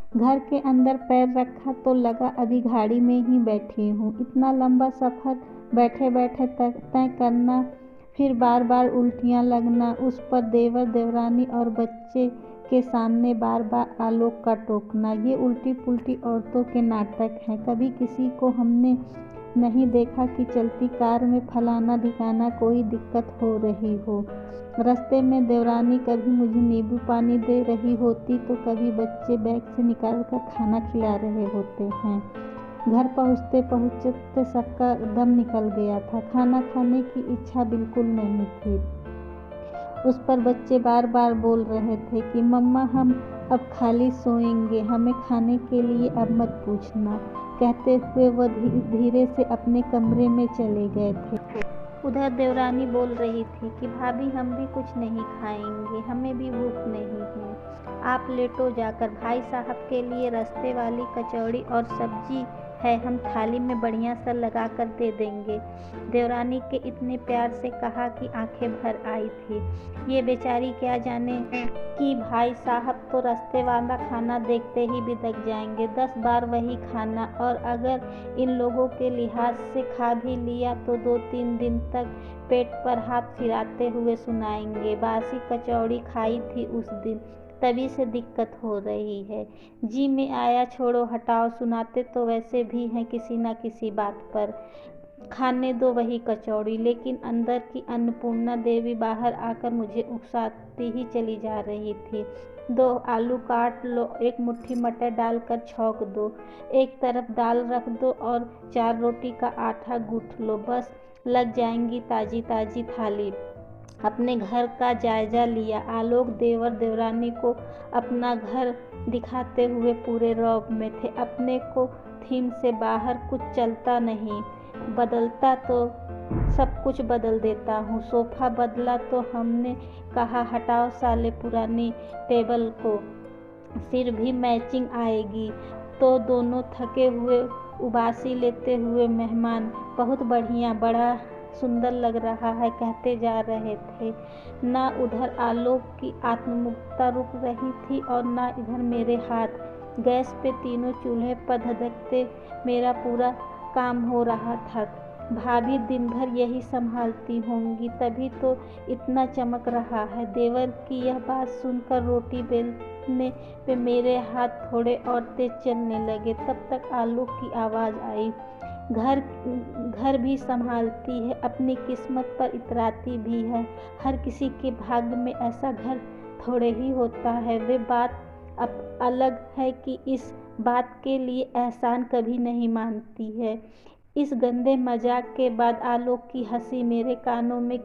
घर के अंदर पैर रखा तो लगा अभी गाड़ी में ही बैठी हूँ। इतना लंबा सफ़र बैठे बैठे तय करना, फिर बार बार उल्टियाँ लगना, उस पर देवर देवरानी और बच्चे के सामने बार बार आलोक का टोकना, ये उल्टी पुल्टी औरतों के नाटक हैं। कभी किसी को हमने नहीं देखा कि चलती कार में फलाना ढिकाना कोई दिक्कत हो रही हो। रास्ते में देवरानी कभी मुझे नींबू पानी दे रही होती तो कभी बच्चे बैग से निकाल कर खाना खिला रहे होते हैं। घर पहुँचते पहुँचते सबका दम निकल गया था। खाना खाने की इच्छा बिल्कुल नहीं थी। उस पर बच्चे बार बार बोल रहे थे कि मम्मा हम अब खाली सोएंगे, हमें खाने के लिए अब मत पूछना। कहते हुए वह धीरे से अपने कमरे में चले गए थे। उधर देवरानी बोल रही थी कि भाभी हम भी कुछ नहीं खाएंगे, हमें भी भूख नहीं है, आप लेटो जाकर। भाई साहब के लिए रास्ते वाली कचौड़ी और सब्जी है, हम थाली में बढ़िया सा लगा कर दे देंगे। देवरानी के इतने प्यार से कहा कि आंखें भर आई थी। ये बेचारी क्या जाने कि भाई साहब तो रास्ते वाला खाना देखते ही बिदक जाएंगे, 10 बार वही खाना, और अगर इन लोगों के लिहाज से खा भी लिया तो 2-3 दिन तक पेट पर हाथ फिराते हुए सुनाएंगे, बासी कचौड़ी खाई थी उस दिन, तभी से दिक्कत हो रही है। जी में आया, छोड़ो हटाओ, सुनाते तो वैसे भी हैं किसी न किसी बात पर, खाने दो वही कचौड़ी। लेकिन अंदर की अन्नपूर्णा देवी बाहर आकर मुझे उकसाती ही चली जा रही थी। 2 आलू काट लो, एक मुट्ठी मटर डालकर छौंक दो, एक तरफ दाल रख दो और 4 रोटी का आटा गूंथ लो, बस लग जाएंगी ताजी ताजी थाली। अपने घर का जायजा लिया। आलोक देवर देवरानी को अपना घर दिखाते हुए पूरे रौब में थे। अपने को थीम से बाहर कुछ चलता नहीं, बदलता तो सब कुछ बदल देता हूँ। सोफा बदला तो हमने कहा हटाओ साले पुरानी टेबल को, फिर भी मैचिंग आएगी। तो दोनों थके हुए उबासी लेते हुए मेहमान बहुत बढ़िया, बड़ा सुंदर लग रहा है कहते जा रहे थे। ना उधर आलोक की आत्ममुक्ता रुक रही थी और ना इधर मेरे हाथ। गैस पे तीनों चूल्हे पर धधकते मेरा पूरा काम हो रहा था। भाभी दिन भर यही संभालती होंगी, तभी तो इतना चमक रहा है। देवर की यह बात सुनकर रोटी बेलने पे मेरे हाथ थोड़े और तेज चलने लगे। तब तक आलोक की आवाज़ आई, घर भी संभालती है, अपनी किस्मत पर इतराती भी है। हर किसी के भाग्य में ऐसा घर थोड़े ही होता है। वे बात अब अलग है कि इस बात के लिए एहसान कभी नहीं मानती है। इस गंदे मजाक के बाद आलोक की हंसी मेरे कानों में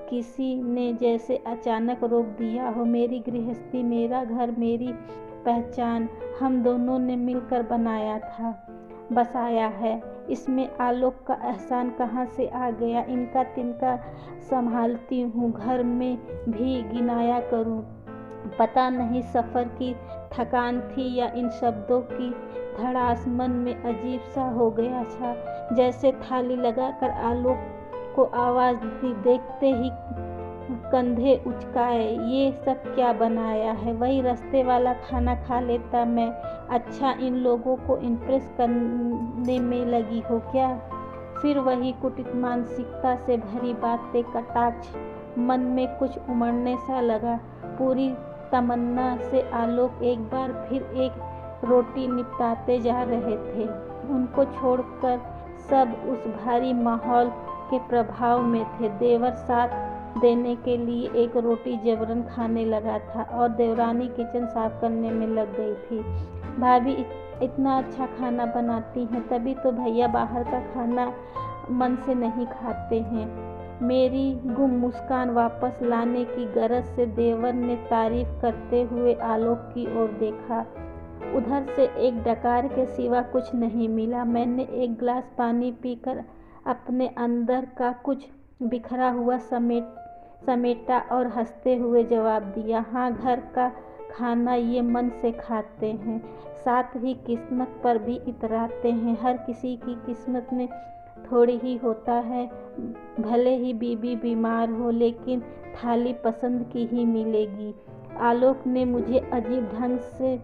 किसी ने जैसे अचानक रोक दिया हो। मेरी गृहस्थी, मेरा घर, मेरी पहचान हम दोनों ने मिलकर बनाया था, बसाया है। इसमें आलोक का एहसान कहाँ से आ गया? इनका तिनका संभालती हूँ, घर में भी गिनाया करूँ। पता नहीं सफ़र की थकान थी या इन शब्दों की धड़ास, मन में अजीब सा हो गया था। जैसे थाली लगाकर आलोक को आवाज़ दी, देखते ही कंधे उचकाए। ये सब क्या बनाया है? वही रास्ते वाला खाना खा लेता मैं। अच्छा, इन लोगों को इम्प्रेस करने में लगी हो क्या? फिर वही कुटिल मानसिकता से भरी बातें, कटाक्ष, मन में कुछ उमड़ने सा लगा। पूरी तमन्ना से आलोक एक बार फिर एक रोटी निपटाते जा रहे थे। उनको छोड़कर सब उस भारी माहौल के प्रभाव में थे। देवर साथ देने के लिए एक रोटी जबरन खाने लगा था और देवरानी किचन साफ करने में लग गई थी। भाभी इतना अच्छा खाना बनाती हैं, तभी तो भैया बाहर का खाना मन से नहीं खाते हैं। मेरी गुम मुस्कान वापस लाने की गरज से देवर ने तारीफ करते हुए आलोक की ओर देखा। उधर से एक डकार के सिवा कुछ नहीं मिला। मैंने एक गिलास पानी पीकर अपने अंदर का कुछ बिखरा हुआ समेटा और हंसते हुए जवाब दिया, हाँ, घर का खाना ये मन से खाते हैं, साथ ही किस्मत पर भी इतराते हैं। हर किसी की किस्मत में थोड़ी ही होता है, भले ही बीबी बीमार हो, लेकिन थाली पसंद की ही मिलेगी। आलोक ने मुझे अजीब ढंग से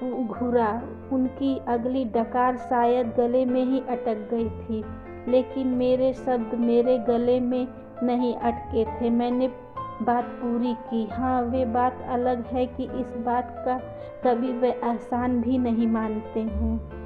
घुरा। उनकी अगली डकार शायद गले में ही अटक गई थी, लेकिन मेरे शब्द मेरे गले में नहीं अटके थे। मैंने बात पूरी की। हाँ, वे बात अलग है कि इस बात का कभी वे एहसान भी नहीं मानते हैं।